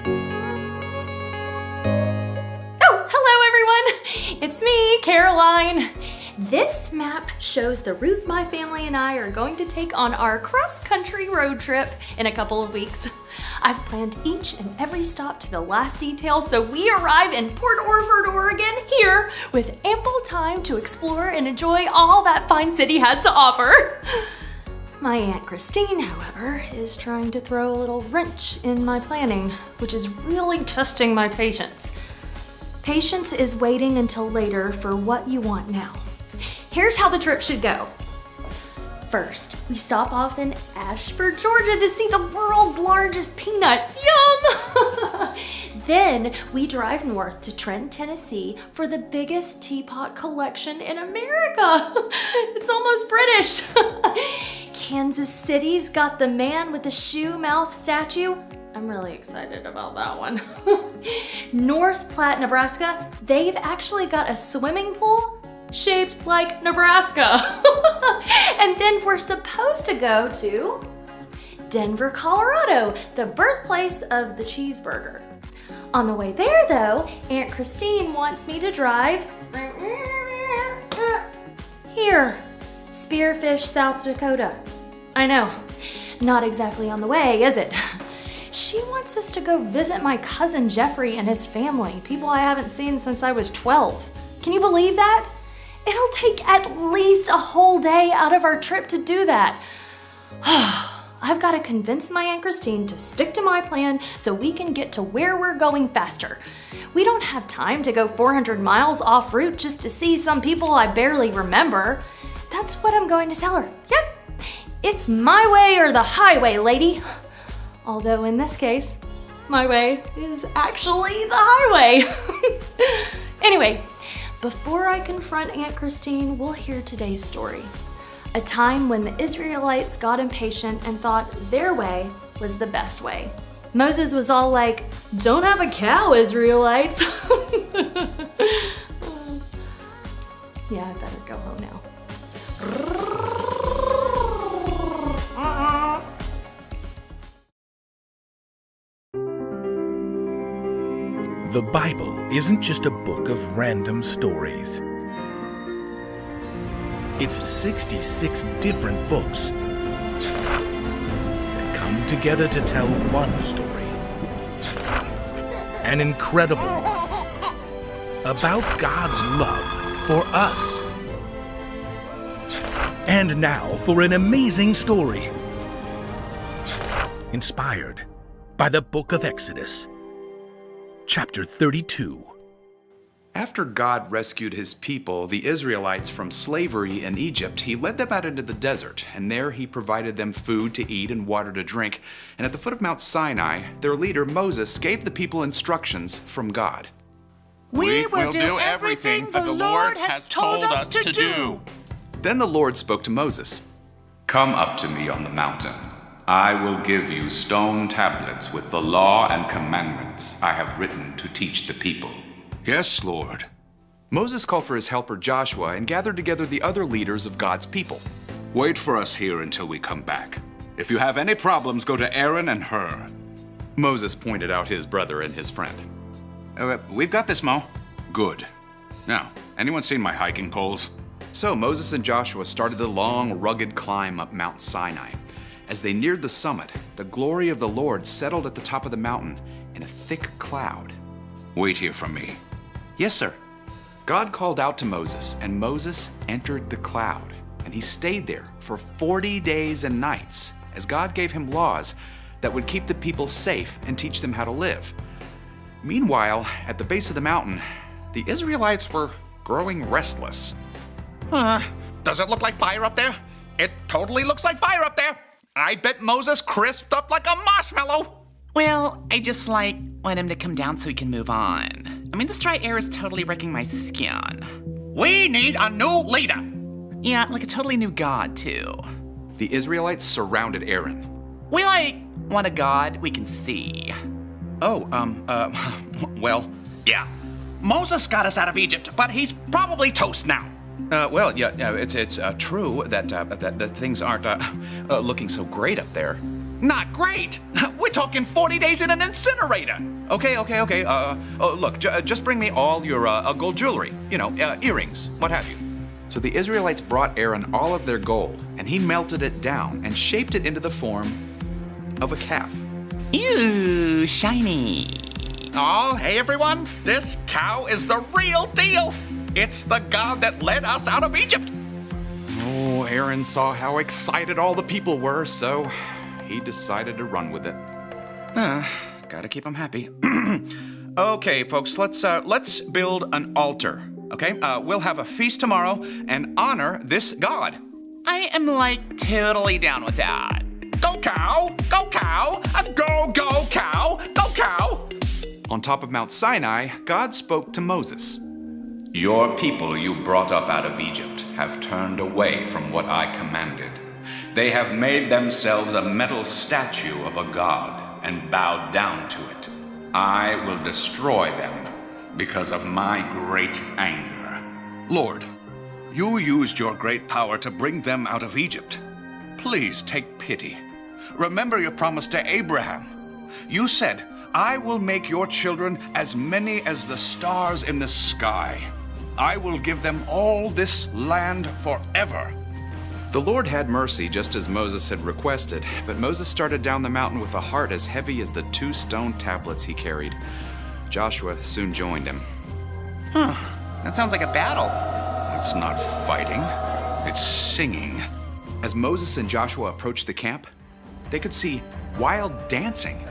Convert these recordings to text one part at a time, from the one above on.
Oh, hello everyone! It's me, Caroline. This map shows the route my family and I are going to take on our cross-country road trip in a couple of weeks. I've planned each and every stop to the last detail so we arrive in Port Orford, Oregon here with ample time to explore and enjoy all that fine city has to offer. My Aunt Christine, however, is trying to throw a little wrench in my planning, which is really testing my patience. Patience is waiting until later for what you want now. Here's how the trip should go. First, we stop off in Ashford, Georgia to see the world's largest peanut. Yum! Then we drive north to Trent, Tennessee for the biggest teapot collection in America. It's almost British. Kansas City's got the man with the shoe mouth statue. I'm really excited about that one. North Platte, Nebraska, they've actually got a swimming pool shaped like Nebraska. And then we're supposed to go to Denver, Colorado, the birthplace of the cheeseburger. On the way there though, Aunt Christine wants me to drive here, Spearfish, South Dakota. I know, not exactly on the way, is it? She wants us to go visit my cousin Jeffrey and his family, people I haven't seen since I was 12. Can you believe that? It'll take at least a whole day out of our trip to do that. I've got to convince my Aunt Christine to stick to my plan so we can get to where we're going faster. We don't have time to go 400 miles off route just to see some people I barely remember. That's what I'm going to tell her. Yep, it's my way or the highway, lady. Although in this case, my way is actually the highway. Anyway, before I confront Aunt Christine, we'll hear today's story. A time when the Israelites got impatient and thought their way was the best way. Moses was all like, "Don't have a cow, Israelites." Yeah, I better go home now. The Bible isn't just a book of random stories. It's 66 different books that come together to tell one story. An incredible one about God's love for us. And now for an amazing story inspired by the book of Exodus. Chapter 32. After God rescued his people, the Israelites, from slavery in Egypt, he led them out into the desert, and there he provided them food to eat and water to drink. And at the foot of Mount Sinai, their leader Moses gave the people instructions from God. We will do everything the Lord has told us to do. Then the Lord spoke to Moses. Come up to me on the mountain. I will give you stone tablets with the law and commandments I have written to teach the people. Yes, Lord. Moses called for his helper Joshua and gathered together the other leaders of God's people. Wait for us here until we come back. If you have any problems, go to Aaron and Hur. Moses pointed out his brother and his friend. We've got this, Mo. Good. Now, anyone seen my hiking poles? So Moses and Joshua started the long, rugged climb up Mount Sinai. As they neared the summit, the glory of the Lord settled at the top of the mountain in a thick cloud. Wait here for me. Yes, sir. God called out to Moses, and Moses entered the cloud, and he stayed there for 40 days and nights, as God gave him laws that would keep the people safe and teach them how to live. Meanwhile, at the base of the mountain, the Israelites were growing restless. Does it look like fire up there? It totally looks like fire up there. I bet Moses crisped up like a marshmallow. Well, I just want him to come down so we can move on. I mean, this dry air is totally wrecking my skin. We need a new leader. Yeah, like a totally new god, too. The Israelites surrounded Aaron. We want a god we can see. Well, yeah. Moses got us out of Egypt, but he's probably toast now. It's true that things aren't looking so great up there. Not great. We're talking 40 days in an incinerator. Okay. Look, just bring me all your gold jewelry. Earrings, what have you. So the Israelites brought Aaron all of their gold, and he melted it down and shaped it into the form of a calf. Ew, shiny. Oh, hey everyone, this cow is the real deal. It's the God that led us out of Egypt. Oh, Aaron saw how excited all the people were, so he decided to run with it. Gotta keep them happy. Okay, folks, let's build an altar. Okay, we'll have a feast tomorrow and honor this God. I am like totally down with that. Go cow! Go cow! Go cow! Go cow! On top of Mount Sinai, God spoke to Moses. Your people you brought up out of Egypt have turned away from what I commanded. They have made themselves a metal statue of a god and bowed down to it. I will destroy them because of my great anger. Lord, you used your great power to bring them out of Egypt. Please take pity. Remember your promise to Abraham. You said, I will make your children as many as the stars in the sky. I will give them all this land forever. The Lord had mercy just as Moses had requested, but Moses started down the mountain with a heart as heavy as the 2 stone tablets he carried. Joshua soon joined him. That sounds like a battle. It's not fighting, it's singing. As Moses and Joshua approached the camp, they could see wild dancing.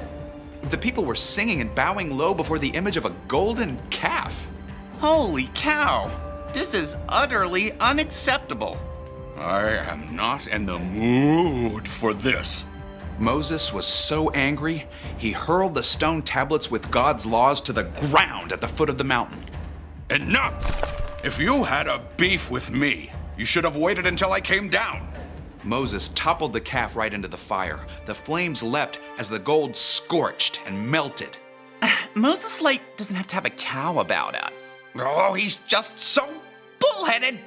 The people were singing and bowing low before the image of a golden calf. Holy cow. This is utterly unacceptable. I am not in the mood for this. Moses was so angry, he hurled the stone tablets with God's laws to the ground at the foot of the mountain. Enough! If you had a beef with me, you should have waited until I came down. Moses toppled the calf right into the fire. The flames leapt as the gold scorched and melted. Moses, doesn't have to have a cow about it. Oh, he's just so bullheaded.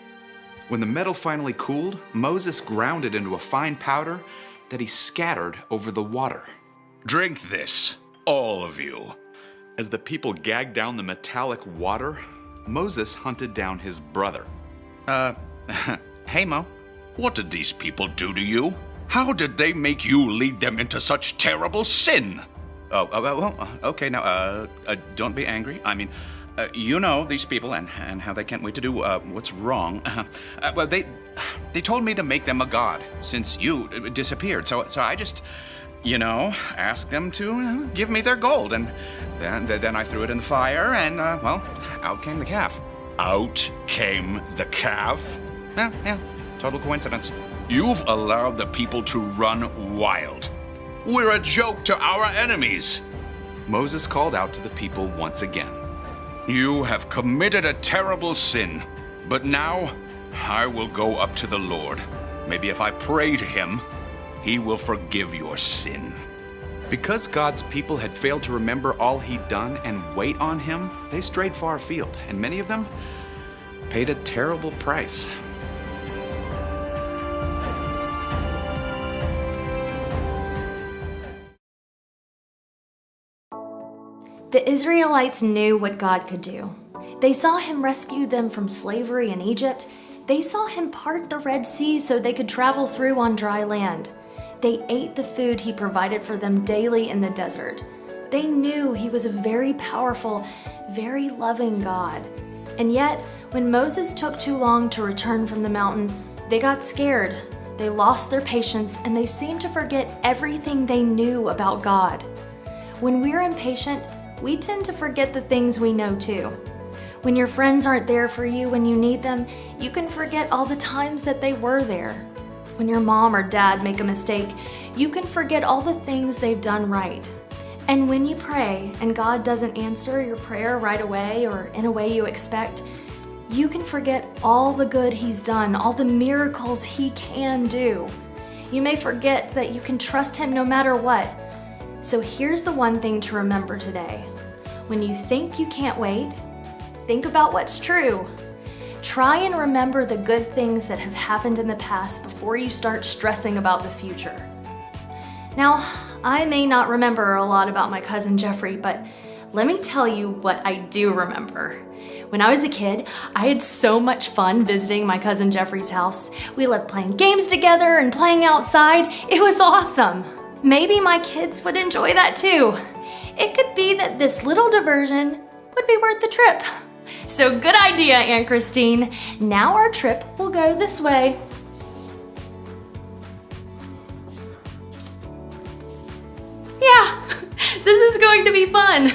When the metal finally cooled, Moses ground it into a fine powder that he scattered over the water. Drink this, all of you. As the people gagged down the metallic water, Moses hunted down his brother. Hey, Mo. What did these people do to you? How did they make you lead them into such terrible sin? Okay, now, don't be angry. I mean, you know these people and how they can't wait to do what's wrong. Well, they told me to make them a god since you disappeared. So I just, asked them to give me their gold, and then I threw it in the fire, and out came the calf. Out came the calf? Yeah, total coincidence. You've allowed the people to run wild. We're a joke to our enemies. Moses called out to the people once again. You have committed a terrible sin, but now I will go up to the Lord. Maybe if I pray to him, he will forgive your sin. Because God's people had failed to remember all he'd done and wait on him, they strayed far afield, and many of them paid a terrible price. The Israelites knew what God could do. They saw him rescue them from slavery in Egypt. They saw him part the Red Sea so they could travel through on dry land. They ate the food he provided for them daily in the desert. They knew he was a very powerful, very loving God. And yet, when Moses took too long to return from the mountain, they got scared. They lost their patience and they seemed to forget everything they knew about God. When we're impatient, we tend to forget the things we know too. When your friends aren't there for you when you need them, you can forget all the times that they were there. When your mom or dad make a mistake, you can forget all the things they've done right. And when you pray and God doesn't answer your prayer right away or in a way you expect, you can forget all the good he's done, all the miracles he can do. You may forget that you can trust him no matter what. So here's the one thing to remember today. When you think you can't wait, think about what's true. Try and remember the good things that have happened in the past before you start stressing about the future. Now, I may not remember a lot about my cousin Jeffrey, but let me tell you what I do remember. When I was a kid, I had so much fun visiting my cousin Jeffrey's house. We loved playing games together and playing outside. It was awesome. Maybe my kids would enjoy that too. It could be that this little diversion would be worth the trip. So good idea, Aunt Christine. Now our trip will go this way. Yeah, this is going to be fun.